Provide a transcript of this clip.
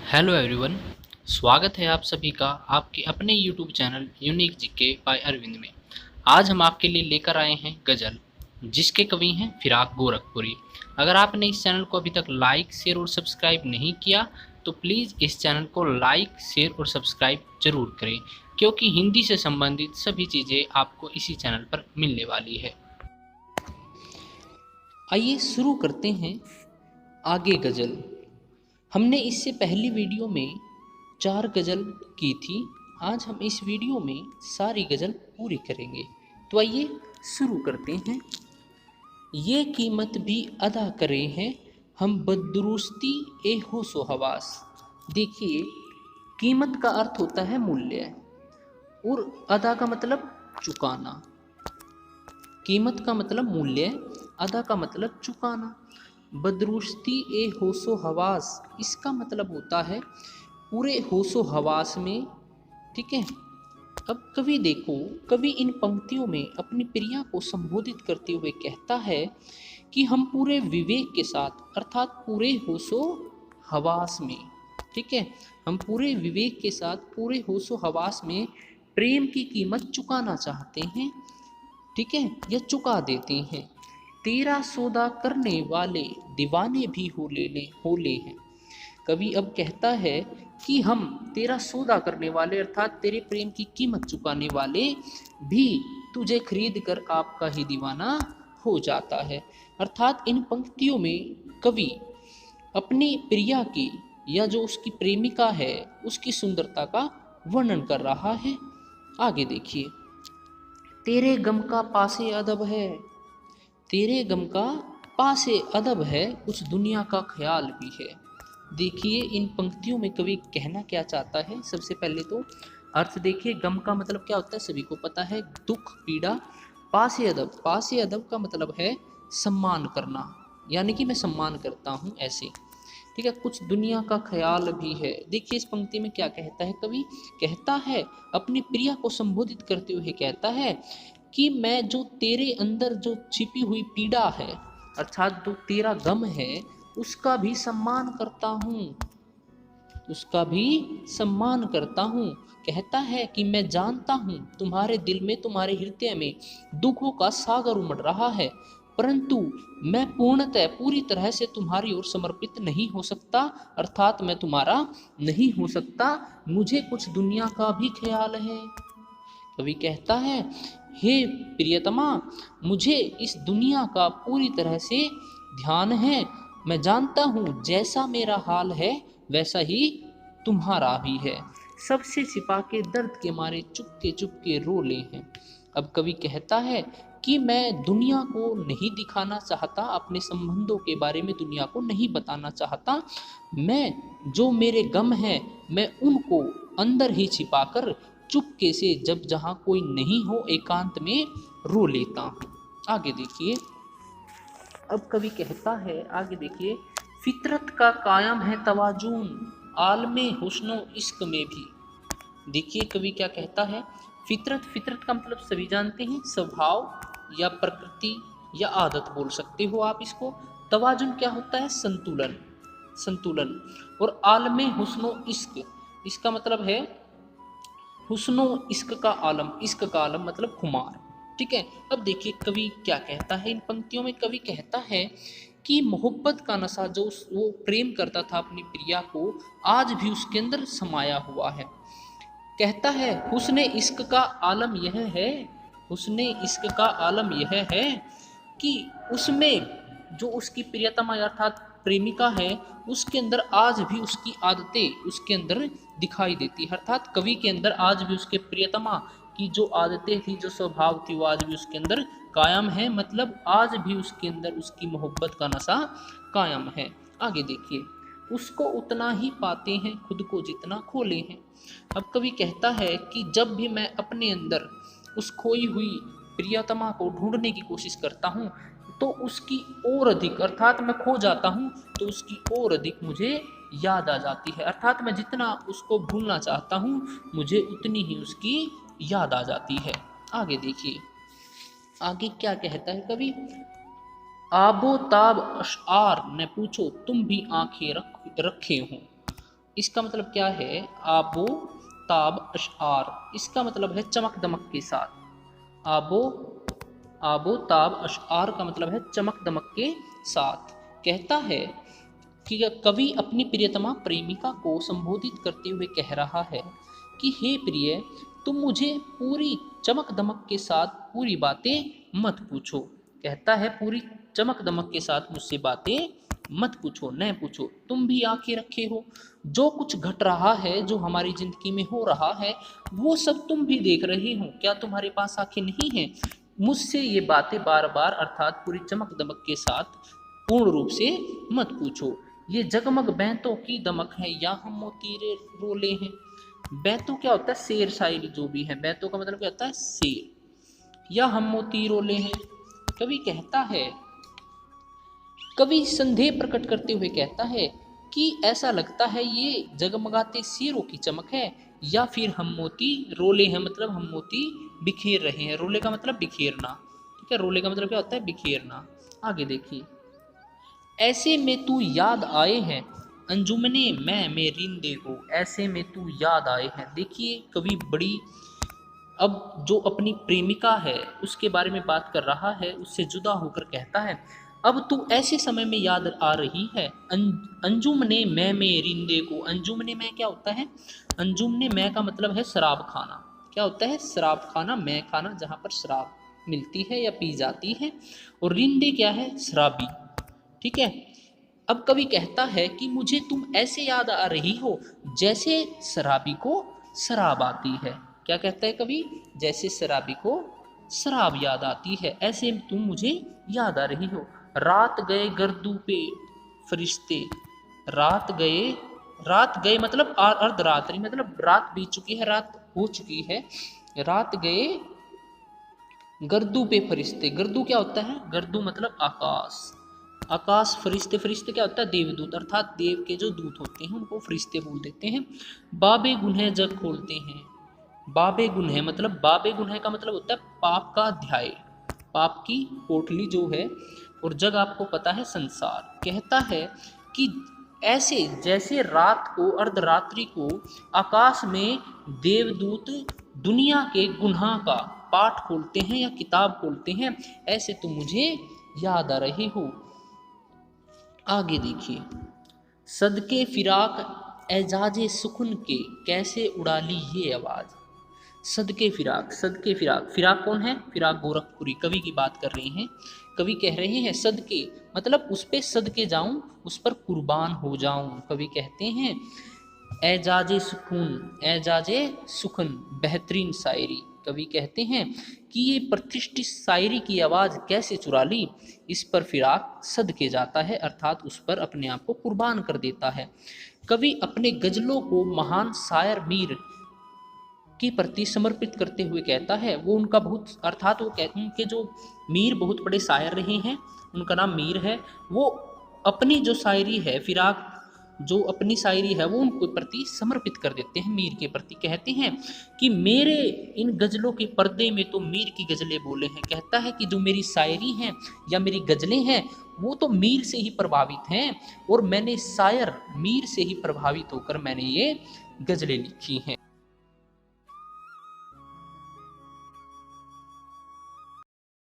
Hello everyone. स्वागत है आप सभी का आपके अपने YouTube channel unique GK by Arvind में। आज हम आपके लिए लेकर आए हैं गज़ल, जिसके कवि हैं फिराक गोरखपुरी। अगर आपने इस चैनल को अभी तक लाइक शेयर और सब्सक्राइब नहीं किया तो प्लीज़ इस चैनल को लाइक शेयर और सब्सक्राइब जरूर करें, क्योंकि हिंदी से संबंधित सभी चीज़ें आपको इसी चैनल पर मिलने वाली है। आइए शुरू करते हैं आगे गज़ल। हमने इससे पहली वीडियो में 4 गज़ल की थी। आज हम इस वीडियो में सारी गज़ल पूरी करेंगे। तो आइए शुरू करते हैं। ये कीमत भी अदा करे हैं हम बददुरुस्ती ए होशो हवास। देखिए, कीमत का अर्थ होता है मूल्य और अदा का मतलब चुकाना। कीमत का मतलब मूल्य, अदा का मतलब चुकाना। बदरुश्ती ए होशो हवास, इसका मतलब होता है पूरे होशो हवास में। ठीक है। अब कवि देखो, कवि इन पंक्तियों में अपनी प्रिया को संबोधित करते हुए कहता है कि हम पूरे विवेक के साथ अर्थात पूरे होशो हवास में, ठीक है, हम पूरे विवेक के साथ पूरे होशो हवास में प्रेम की कीमत चुकाना चाहते हैं। ठीक है, या चुका देते हैं। तेरा सौदा करने वाले दीवाने भी होले हैं। कवि अब कहता है कि हम तेरा सौदा करने वाले अर्थात तेरे प्रेम की कीमत चुकाने वाले भी तुझे खरीद कर आपका ही दीवाना हो जाता है। अर्थात इन पंक्तियों में कवि अपनी प्रिया की या जो उसकी प्रेमिका है उसकी सुंदरता का वर्णन कर रहा है। आगे देखिए, तेरे गम का पासे अदब है, तेरे गम का पासे अदब है, कुछ दुनिया का ख्याल भी है। देखिए, इन पंक्तियों में कवि कहना क्या चाहता है। सबसे पहले तो अर्थ देखिए, गम का मतलब क्या होता है सभी को पता है, दुख पीड़ा। पासे अदब, पासे अदब का मतलब है सम्मान करना, यानी कि मैं सम्मान करता हूँ ऐसे। ठीक है, कुछ दुनिया का ख्याल भी है। देखिए इस पंक्ति में क्या कहता है कवि, कहता है अपनी प्रिया को संबोधित करते हुए कहता है कि मैं जो तेरे अंदर जो छिपी हुई पीड़ा है अर्थात जो तेरा गम है उसका भी सम्मान करता हूँ, उसका भी सम्मान करता हूँ। कहता है कि मैं जानता हूँ तुम्हारे दिल में, तुम्हारे हृदय में दुखों का सागर उमड़ रहा है, परंतु मैं पूर्णतः पूरी तरह से तुम्हारी ओर समर्पित नहीं हो सकता, अर्थात मैं तुम्हारा नहीं हो सकता, मुझे कुछ दुनिया का भी ख्याल है। कवि कहता है, हे प्रियतमा, मुझे इस दुनिया का पूरी तरह से ध्यान है। मैं जानता हूँ जैसा मेरा हाल है वैसा ही तुम्हारा भी है। सबसे छिपा के दर्द के मारे चुपके चुपके रो ले हैं। अब कवि कहता है कि मैं दुनिया को नहीं दिखाना चाहता, अपने संबंधों के बारे में दुनिया को नहीं बताना चाहता। मैं जो मेरे गम है मैं उनको अंदर ही छिपाकर चुपके से जब जहाँ कोई नहीं हो एकांत में रो लेता हूँ। आगे देखिए, अब कवि कहता है, आगे देखिए, फितरत का कायम है तवाजून आलमे हुस्नो इश्क में भी। देखिए कवि क्या कहता है, फितरत, फितरत का मतलब सभी जानते हैं, स्वभाव या प्रकृति या आदत बोल सकते हो आप इसको। तवाजुन क्या होता है, संतुलन, संतुलन। और आलमे हुस्नो इश्क, इसका मतलब है हुस्नो इश्क का आलम, इश्क का आलम मतलब खुमार। ठीक है। अब देखिए कवि क्या कहता है इन पंक्तियों में, कवि कहता है कि मोहब्बत का नशा जो वो प्रेम करता था अपनी प्रिया को आज भी उसके अंदर समाया हुआ है। कहता है हुस्ने इश्क का आलम यह है, हुस्ने इश्क का आलम यह है कि उसमें जो उसकी प्रियतमा अर्थात प्रेमिका है उसके अंदर आज भी उसकी आदतें उसके अंदर दिखाई देती है। अर्थात कवि के अंदर आज भी उसके प्रियतमा की जो आदतें थी, जो स्वभाव थी, वो आज भी उसके अंदर कायम है, मतलब आज भी उसके अंदर उसकी मोहब्बत का नशा कायम है। आगे देखिए, उसको उतना ही पाते हैं खुद को जितना खोले हैं। अब कवि कहता है कि जब भी मैं अपने अंदर उस खोई हुई प्रियतमा को ढूंढने की कोशिश करता हूँ तो उसकी और अधिक अर्थात मैं खो जाता हूँ तो उसकी और अधिक मुझे याद आ जाती है। अर्थात मैं जितना उसको भूलना चाहता हूँ मुझे उतनी ही उसकी याद आ जाती है। आगे देखिए, आगे क्या कहता है कवि, आबो ताब अशआर न पूछो तुम भी आंखें रखे हो। इसका मतलब क्या है? आबो ताब अशआर, इसका मतलब है चमक दमक के साथ। आबो आबो ताब अशआर का मतलब है चमक दमक के साथ। कहता है कि कवि अपनी प्रियतमा प्रेमिका को संबोधित करते हुए कह रहा है कि हे प्रिय, तुम मुझे पूरी चमक दमक के साथ पूरी बातें मत पूछो। कहता है पूरी चमक दमक के साथ मुझसे बातें मत पूछो, न पूछो। तुम भी आंखें रखे हो, जो कुछ घट रहा है, जो हमारी जिंदगी में हो रहा है, वो सब तुम भी देख रहे हो। क्या तुम्हारे पास आंखें नहीं हैं? मुझसे ये बातें बार बार अर्थात पूरी चमक दमक के साथ पूर्ण रूप से मत पूछो। ये जगमग बैंतों की दमक है या हम मोतीरे रोले हैं। बैंतों क्या होता है? शेर शायरी जो भी है, बैंतों का मतलब क्या होता है? शेर। या हम मोती रोले हैं। कवि कहता है, कवि संदेह प्रकट करते हुए कहता है कि ऐसा लगता है ये जगमगाते शेरों की चमक है, या फिर हम मोती रोले हैं, मतलब हम मोती बिखेर रहे हैं। रोले का मतलब बिखेरना, ठीक है। रोले का मतलब क्या होता है? बिखेरना। आगे देखिए, ऐसे में तू याद आए हैं अंजुमने मैं रिंदे को, ऐसे में तू याद आए हैं। देखिए कवि बड़ी, अब जो अपनी प्रेमिका है उसके बारे में बात कर रहा है, उससे जुदा होकर कहता है अब तू ऐसे समय में याद आ रही है। अंजुमने मैं रिंदे को। अंजुमने मैं क्या होता है? अंजुमने मैं का मतलब है शराब खाना। क्या होता है? शराब खाना, मैं खाना जहाँ पर शराब मिलती है या पी जाती है। और रिंदे क्या है? शराबी, ठीक है। अब कवि कहता है कि मुझे तुम ऐसे याद आ रही हो जैसे शराबी को शराब आती है। क्या कहता है कवि? जैसे शराबी को शराब याद आती है, ऐसे तुम मुझे याद आ रही हो। रात गए गर्दू पे फरिश्ते, रात गए मतलब अर्धरात्रि, मतलब रात बीत चुकी है, रात हो चुकी है। रात गए गर्दू पे फरिश्ते। गर्दू क्या होता है? गर्दू मतलब आकाश। आकाश फरिश्ते, फरिश्ते क्या होता है? देवदूत, अर्थात देव के जो दूत होते हैं उनको फरिश्ते बोल देते हैं। बाबे गुनह जग खोलते हैं। बाबे गुनह मतलब, बाबे गुनह का मतलब होता है पाप का अध्याय, पाप की पोटली जो है। और जग आपको पता है संसार। कहता है कि ऐसे जैसे रात को, अर्धरात्रि को आकाश में देवदूत दुनिया के गुनाह का पाठ खोलते हैं या किताब खोलते हैं, ऐसे तुम मुझे याद आ रहे हो। आगे देखिए, सदके फिराक एजाजे सुकुन के, कैसे उड़ा ली ये आवाज़। सदके फिराक, सदके फिराक, फिराक कौन है? फिराक गोरखपुरी कवि की बात कर रहे हैं। कवि कह रहे हैं सदके मतलब उस पे सदके जाऊं, उस पर कुर्बान हो जाऊं। कवि कहते हैं एजाजे सुकून, एजाजे सुखन, बेहतरीन शायरी। कवि कहते हैं कि ये प्रतिष्ठित शायरी की आवाज़ कैसे चुरा ली, इस पर फिराक सदके जाता है, अर्थात उस पर अपने आप को कुर्बान कर देता है। कवि अपने गजलों को महान शायर मीर के प्रति समर्पित करते हुए कहता है, वो उनका बहुत, अर्थात वो उनके जो मीर बहुत बड़े शायर रहे हैं, उनका नाम मीर है, वो अपनी जो शायरी है फिराक, जो अपनी शायरी है वो उनके प्रति समर्पित कर देते हैं, मीर के प्रति। कहते हैं कि मेरे इन गज़लों के पर्दे में तो मीर की गज़लें बोले हैं। कहता है कि जो मेरी शायरी हैं या मेरी गज़लें हैं वो तो मीर से ही प्रभावित हैं, और मैंने शायर मीर से ही प्रभावित होकर मैंने ये गज़लें लिखी हैं।